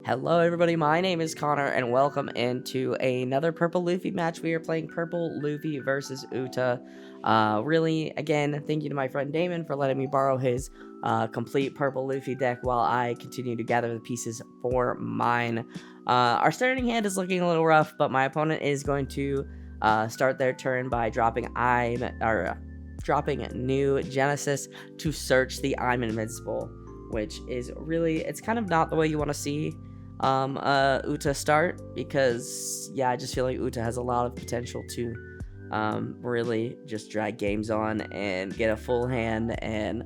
Hello everybody, my name is Connor and welcome into another Purple Luffy match. We are playing Purple Luffy versus Uta. Really, again, thank you to my friend Damon for letting me borrow his complete Purple Luffy deck while I continue to gather the pieces for mine. Our starting hand is looking a little rough, but my opponent is going to start their turn by dropping New Genesis to search the I'm Invincible, which is really, it's kind of not the way you want to see Uta start, because I just feel like Uta has a lot of potential to really just drag games on and get a full hand. And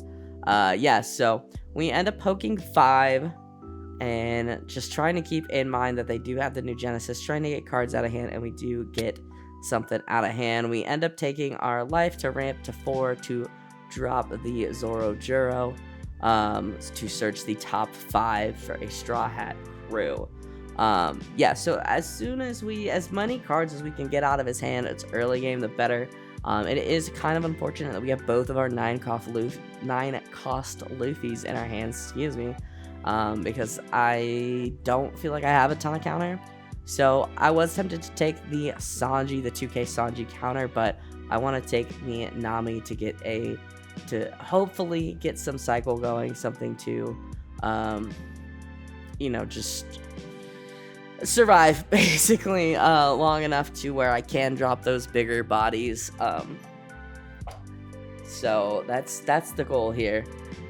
so we end up poking 5 and just trying to keep in mind that they do have the New Genesis, trying to get cards out of hand, and we do get something out of hand. We end up taking our life to ramp to 4 to drop the Zoro Juro to search the top 5 for a Straw Hat crew. So as many cards as we can get out of his hand, it's early game, the better. It is kind of unfortunate that we have both of our 9 cost Luffys in our hands, because I don't feel like I have a ton of counter. So I was tempted to take the Sanji, the 2K Sanji counter, but I want to take the Nami to hopefully get some cycle going, something to just survive basically long enough to where I can drop those bigger bodies. So that's the goal here.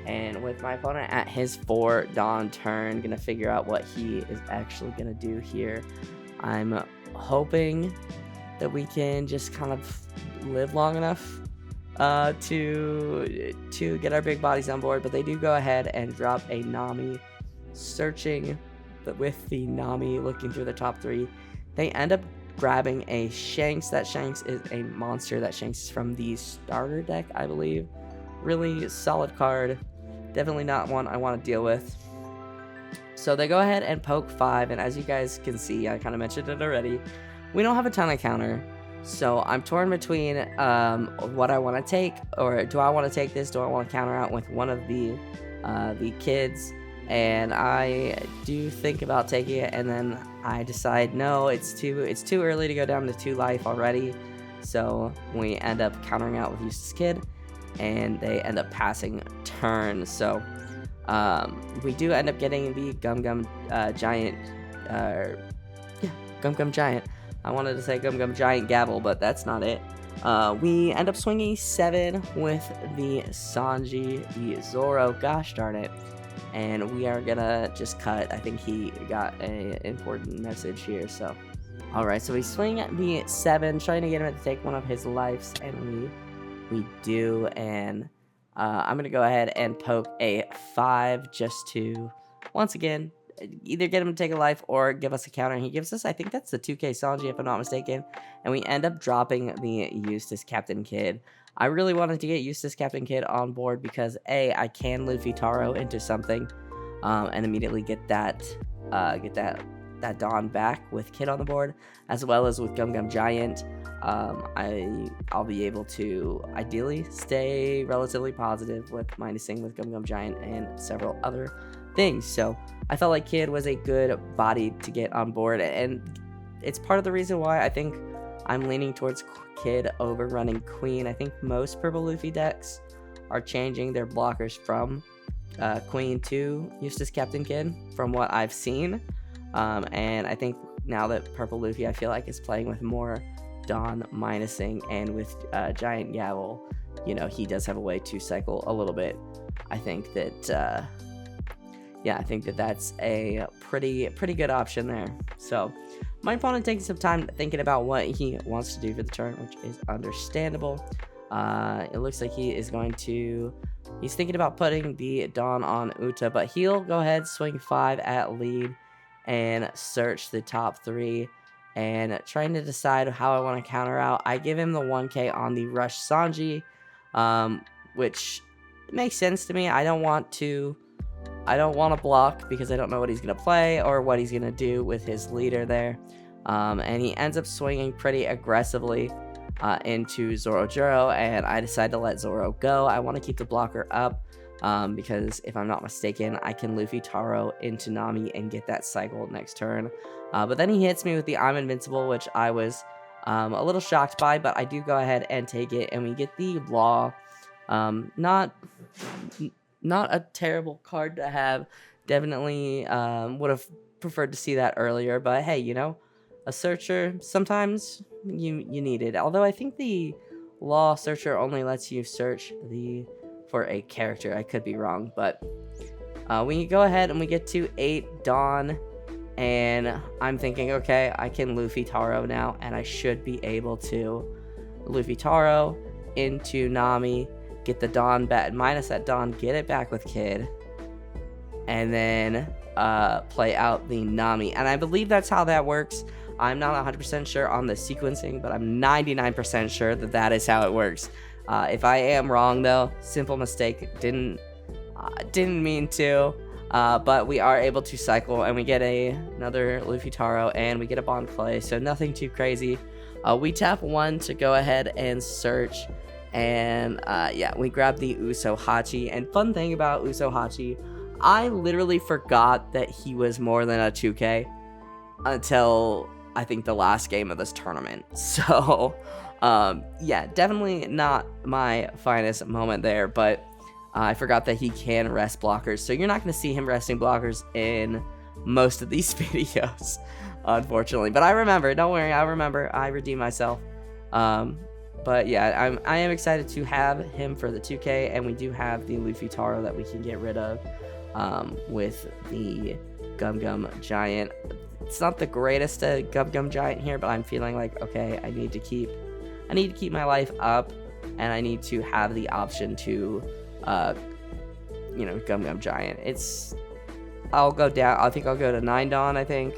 And with my opponent at his 4 Dawn turn, gonna figure out what he is actually gonna do here. I'm hoping that we can just kind of live long enough to get our big bodies on board, but they do go ahead and drop a Nami searching. But with the Nami looking through the top 3, they end up grabbing a Shanks. That Shanks is a monster. That Shanks is from the starter deck, I believe. Really solid card. Definitely not one I want to deal with. So they go ahead and poke 5, and as you guys can see, I kind of mentioned it already, we don't have a ton of counter. So I'm torn between what I want to take, or do I want to take this? Do I want to counter out with one of the kids? And I do think about taking it, and then I decide no, it's too early to go down to 2 life already. So we end up countering out with Eustace Kid, and they end up passing turn. So we do end up getting the Gum Giant. Gum Giant. I wanted to say Gum Giant Gavel, but that's not it. We end up swinging 7 with the Sanji, the Zoro, gosh darn it. And we are gonna just cut. I think he got an important message here, so. Alright, so we swing at the 7, trying to get him to take one of his lives, and we do, and I'm gonna go ahead and poke a 5 just to, once again, either get him to take a life or give us a counter. And he gives us, I think that's the 2K Sanji if I'm not mistaken, and we end up dropping the Eustace Captain Kid. I really wanted to get Eustace Captain Kid on board because I can Luffy Taro into something and immediately get that Dawn back with Kid on the board, as well as with Gum Giant. I'll be able to ideally stay relatively positive with minusing with Gum Giant and several other things. So I felt like Kid was a good body to get on board, and it's part of the reason why I think I'm leaning towards Kid over running Queen. I think most Purple Luffy decks are changing their blockers from Queen to Eustace Captain Kid, from what I've seen. And I think now that Purple Luffy, I feel like, is playing with more Dawn minusing, and with Giant Gavel, he does have a way to cycle a little bit. I think that that's a pretty good option there. So my opponent taking some time thinking about what he wants to do for the turn, which is understandable. It looks like he's thinking about putting the Dawn on Uta, but he'll go ahead, swing 5 at lead, and search the top 3, and trying to decide how I want to counter out. I give him the 1K on the Rush Sanji, which makes sense to me. I don't want to block because I don't know what he's going to play or what he's going to do with his leader there. And he ends up swinging pretty aggressively into Zoro Juro, and I decide to let Zoro go. I want to keep the blocker up. because if I'm not mistaken, I can Luffy Taro into Nami and get that cycle next turn. But then he hits me with the I'm Invincible, which I was a little shocked by, but I do go ahead and take it, and we get the Law. Not a terrible card to have. Definitely would have preferred to see that earlier, but hey, you know, a Searcher, sometimes you need it. Although I think the Law Searcher only lets you search for a character. I could be wrong, but we go ahead and we get to 8 Dawn, and I'm thinking, okay, I can Luffy Taro now, and I should be able to Luffy Taro into Nami, get the Dawn back, minus that Dawn, get it back with Kid, and then play out the Nami. And I believe that's how that works. I'm not 100% sure on the sequencing, but I'm 99% sure that is how it works. If I am wrong, though, simple mistake. Didn't mean to. But we are able to cycle, and we get another Luffy Taro, and we get a Bond Clay, so nothing too crazy. We tap 1 to go ahead and search, and yeah, we grab the Uso Hachi. And fun thing about Uso Hachi, I literally forgot that he was more than a 2K until I think the last game of this tournament. So yeah, definitely not my finest moment there, but I forgot that he can rest blockers, so you're not going to see him resting blockers in most of these videos, unfortunately. But I remember, don't worry, I remember, I redeem myself. But yeah, I am excited to have him for the 2K, and we do have the Luffy Taro that we can get rid of with the Gum Gum Giant. It's not the greatest Gum Gum Giant here, but I'm feeling like, okay, I need to keep my life up, and I need to have the option to you know, Gum Gum Giant. I'll go down. I think I'll go to 9 Dawn, I think,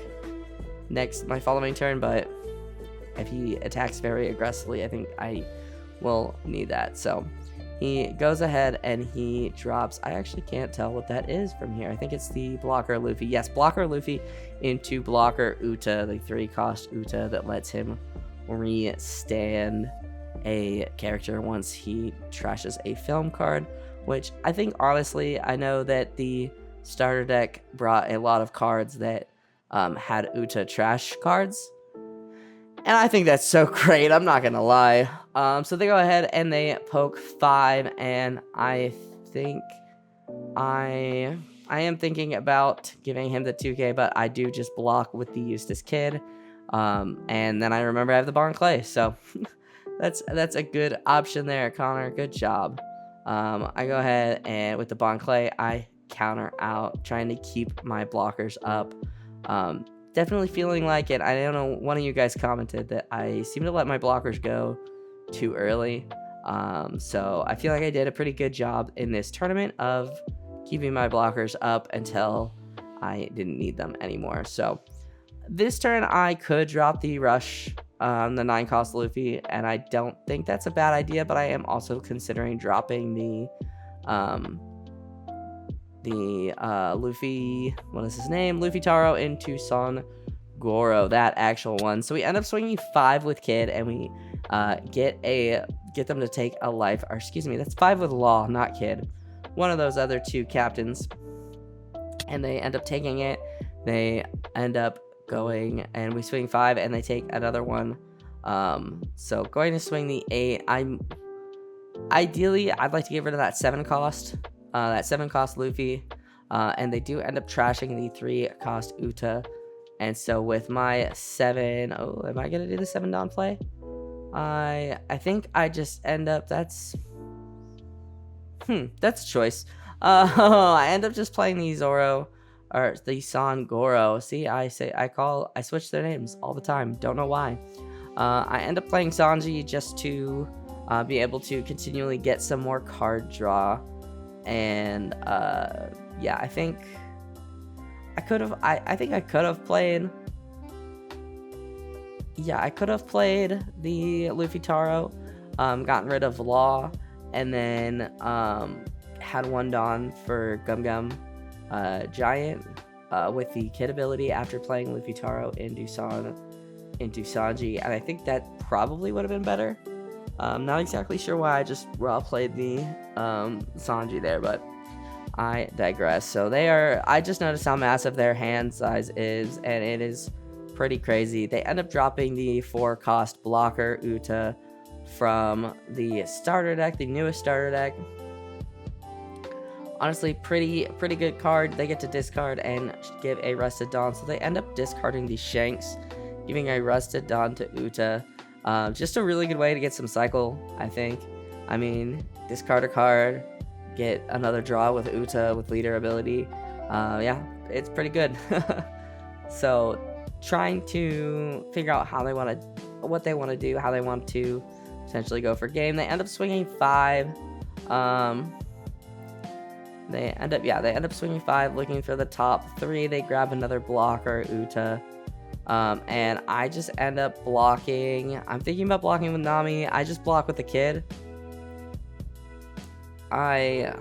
next my following turn, but if he attacks very aggressively, I think I will need that. So he goes ahead and he drops, I actually can't tell what that is from here. I think it's the Blocker Luffy. Yes, Blocker Luffy into Blocker Uta, the 3-cost Uta that lets him re-stand a character once he trashes a film card, which I think, honestly, I know that the starter deck brought a lot of cards that had Uta trash cards, and I think that's so great, I'm not gonna lie. So they go ahead and they poke 5, and I think I am thinking about giving him the 2K, but I do just block with the Eustace Kid, and then I remember I have the Barn Clay, so that's a good option there, Connor, good job. I go ahead and with the Bond Clay, I counter out, trying to keep my blockers up. Definitely feeling like it. I don't know, one of you guys commented that I seem to let my blockers go too early. So I feel like I did a pretty good job in this tournament of keeping my blockers up until I didn't need them anymore. So this turn I could drop the Rush, the 9-cost Luffy, and I don't think that's a bad idea, but I am also considering dropping the Luffy, what is his name? Luffy Taro into Son Goro, that actual one. So we end up swinging 5 with Kid, and we get them to take a life, or excuse me, that's 5 with Law, not Kid. One of those other 2 captains, and they end up taking it. They end up going, and we swing 5, and they take another one. So going to swing the 8. Ideally, I'd like to get rid of that 7-cost Luffy, and they do end up trashing the 3-cost Uta. And so with my 7, am I gonna do the 7 Dawn play? I think I just end up, that's a choice. I end up just playing the Zoro, or the Son Goro. See, I switch their names all the time. Don't know why. I end up playing Sanji just to be able to continually get some more card draw. And yeah, I think I could have. I think I could have played. Yeah, I could have played the Luffy Taro, gotten rid of Law, and then had 1 Dawn for Gum Gum Giant with the Kid ability after playing Luffy Taro into Sanji, and I think that probably would have been better. Not exactly sure why I just raw played the Sanji there, but I digress. So I just noticed how massive their hand size is, and it is pretty crazy. They end up dropping the 4-cost blocker Uta from the starter deck, the newest starter deck. Honestly, pretty good card. They get to discard and give a Rusted Dawn, so they end up discarding the Shanks, giving a Rusted Dawn to Uta. Just a really good way to get some cycle, I think. I mean, discard a card, get another draw with Uta with leader ability. Yeah, it's pretty good. So, trying to figure out what they want to do, how they want to potentially go for game. They end up swinging 5. They end up swinging 5, looking for the top 3. They grab another blocker, Uta. And I just end up blocking. I'm thinking about blocking with Nami. I just block with the kid. I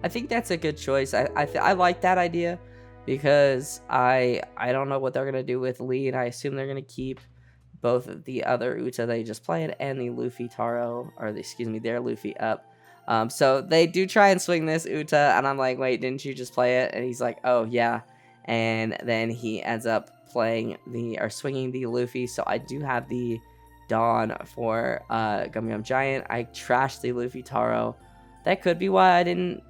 think that's a good choice. I like that idea because I don't know what they're gonna do with lead. I assume they're gonna keep both the other Uta they just played and the Luffy Taro, or their Luffy up. So they do try and swing this Uta, and I'm like, wait, didn't you just play it? And he's like, oh yeah. And then he ends up swinging the Luffy. So I do have the Dawn for Gum Gum Giant. I trashed the Luffy Taro. That could be why I didn't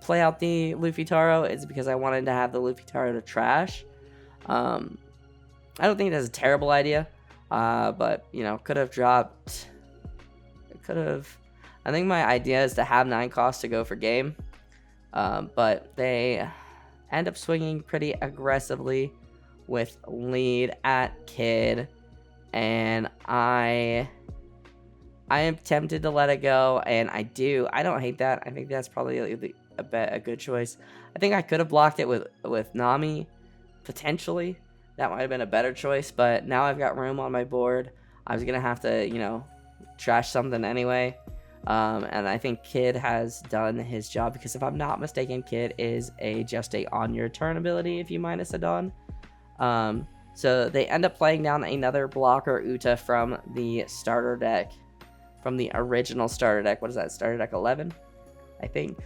play out the Luffy Taro. It's because I wanted to have the Luffy Taro to trash. I don't think that's a terrible idea. But, could have dropped. I think my idea is to have 9 costs to go for game. But they end up swinging pretty aggressively with lead at kid. And I am tempted to let it go, and I don't hate that. I think that's probably a good choice. I think I could have blocked it with Nami, potentially. That might have been a better choice, but now I've got room on my board. I was going to have to, trash something anyway. And I think Kid has done his job, because if I'm not mistaken, Kid is just a on your turn ability if you minus a Dawn. So they end up playing down another blocker Uta from the starter deck, from the original starter deck. What is that? Starter deck 11, I think.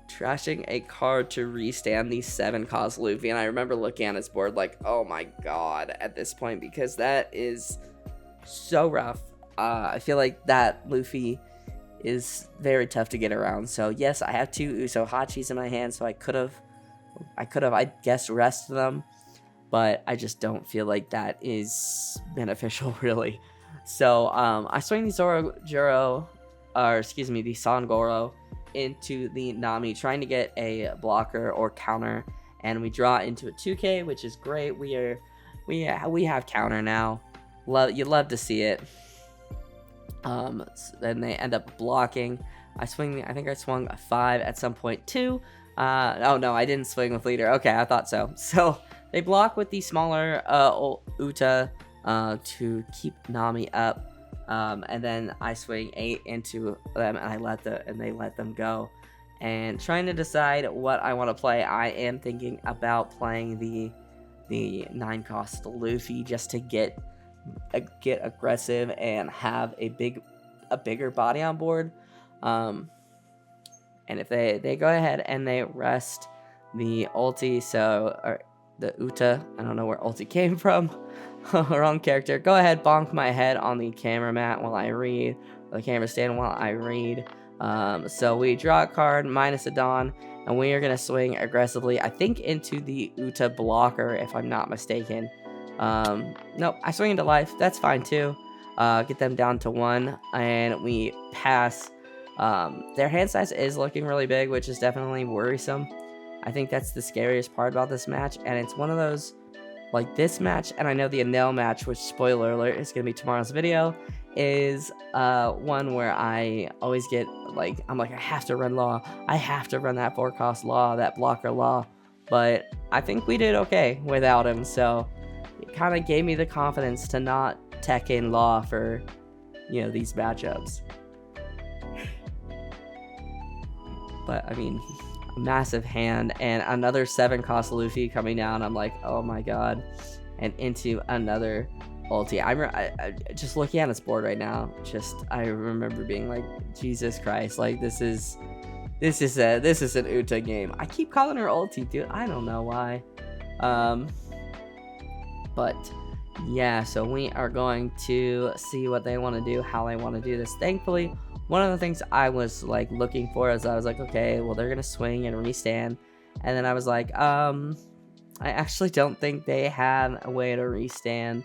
Trashing a card to restand the 7-cost Luffy. And I remember looking at his board like, oh my god, at this point, because that is so rough. I feel like that Luffy is very tough to get around. So yes, I have 2 Uso Hachis in my hand, so I could have, I guess, rested them, but I just don't feel like that is beneficial, really. So I swing the the Sangoro into the Nami, trying to get a blocker or counter, and we draw into a 2K, which is great. We have counter now. You love to see it. So then they end up blocking. I think I swung a 5 at some point too. Oh no, I didn't swing with leader. Okay, I thought so. So they block with the smaller Uta to keep Nami up. And then I swing 8 into them, and they let them go. And trying to decide what I want to play, I am thinking about playing the 9-cost Luffy, just to get aggressive and have a bigger body on board. And if they go ahead and they rest the ulti, or the Uta, I don't know where ulti came from. Wrong character. Go ahead, bonk my head on the camera mat while I read, or the camera stand while I read. So we draw a card, minus a Dawn, and we are going to swing aggressively, I think, into the Uta blocker, if I'm not mistaken. Nope, I swing into life. That's fine too. Get them down to 1, and we pass. Their hand size is looking really big, which is definitely worrisome. I think that's the scariest part about this match, and it's one of those, like this match, and I know the Enel match, which, spoiler alert, is going to be tomorrow's video, is one where I always get, I'm like, I have to run Law. I have to run that 4-cost Law, that blocker Law. But I think we did okay without him, so it kind of gave me the confidence to not tech in Law for, these matchups. But, I mean, a massive hand, and another 7-cost Luffy coming down. I'm like, oh my god. And into another ulti. I just looking at its board right now, I remember being like, Jesus Christ, like this is an Uta game. I keep calling her ulti, dude. I don't know why. But yeah, so we are going to see what they want to do, how they want to do this. Thankfully, one of the things I was like looking for is I was like, okay, well, they're gonna swing and restand, and then I was like, I actually don't think they have a way to restand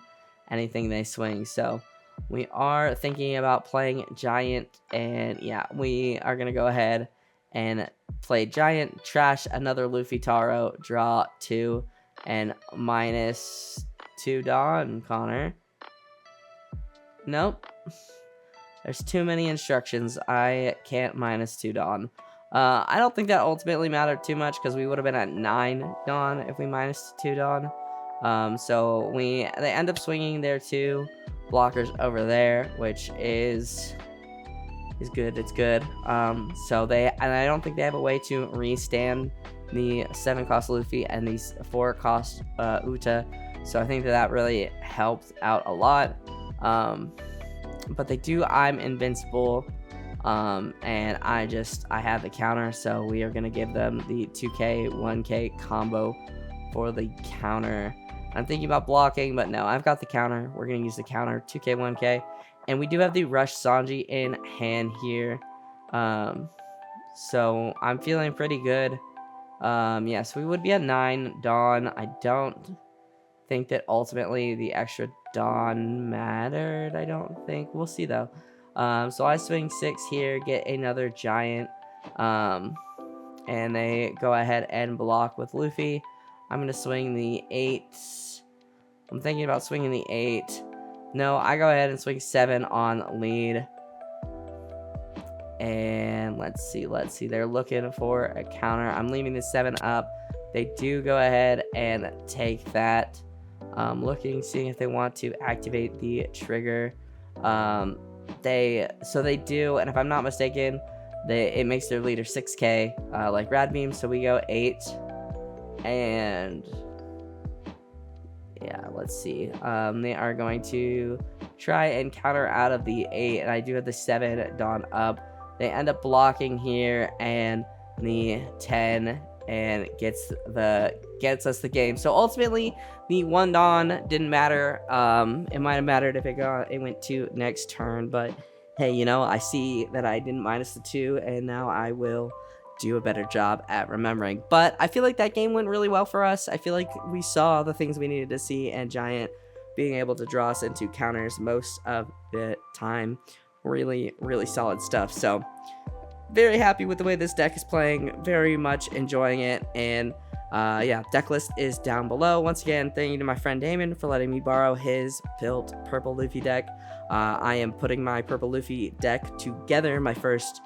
anything they swing. So we are thinking about playing Giant, and yeah, we are gonna go ahead and play Giant, trash another Luffy Taro, draw 2, and -2 Dawn, Connor. Nope. There's too many instructions. I can't -2 Dawn. I don't think that ultimately mattered too much because we would have been at 9 Dawn if we -2 Dawn. So they end up swinging their 2 blockers over there, which is good. It's good. And I don't think they have a way to restand the 7-cost Luffy and these 4-cost Uta. So I think that really helped out a lot. But they do I'm invincible. And I have the counter, so we are gonna give them the 2k 1k combo for the counter. I'm thinking about blocking, but no, I've got the counter. We're gonna use the counter, 2k 1k, and we do have the Rush Sanji in hand here. So I'm feeling pretty good. Yes, we would be at 9 Dawn. I don't think that ultimately the extra Dawn mattered. I don't think. We'll see though. So I swing 6 here, get another Giant, and they go ahead and block with Luffy. I'm going to swing the 8. I'm thinking about swinging the 8. No, I go ahead and swing 7 on lead. And let's see. They're looking for a counter. I'm leaving the 7 up. They do go ahead and take that. Seeing if they want to activate the trigger. They do, and if I'm not mistaken, it makes their leader 6k, like Rad Beam. So we go 8, and yeah, let's see. They are going to try and counter out of the 8, and I do have the 7 Dawn up. They end up blocking here, and the 10, and gets us the game. So ultimately, the 1 Dawn didn't matter. It might have mattered if it went to next turn, but hey, you know, I see that I didn't -2, and now I will do a better job at remembering. But I feel like that game went really well for us. I feel like we saw the things we needed to see, and Giant being able to draw us into counters most of the time. Really, really solid stuff. So very happy with the way this deck is playing, very much enjoying it. And yeah, Decklist is down below. Once again, thank you to my friend Damon for letting me borrow his built Purple Luffy deck. I am putting my Purple Luffy deck together. My first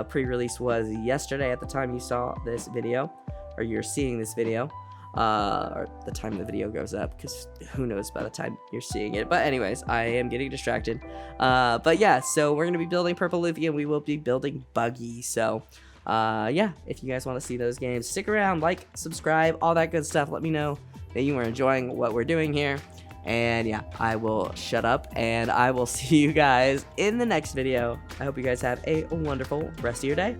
pre-release was yesterday at the time you saw this video, or you're seeing this video, or the time the video goes up, because who knows by the time you're seeing it. But anyways, I am getting distracted. But yeah, so we're going to be building Purple Luffy, and we will be building Buggy. So yeah, if you guys want to see those games, stick around, like, subscribe, all that good stuff. Let me know that you are enjoying what we're doing here. And yeah, I will shut up, and I will see you guys in the next video. I hope you guys have a wonderful rest of your day.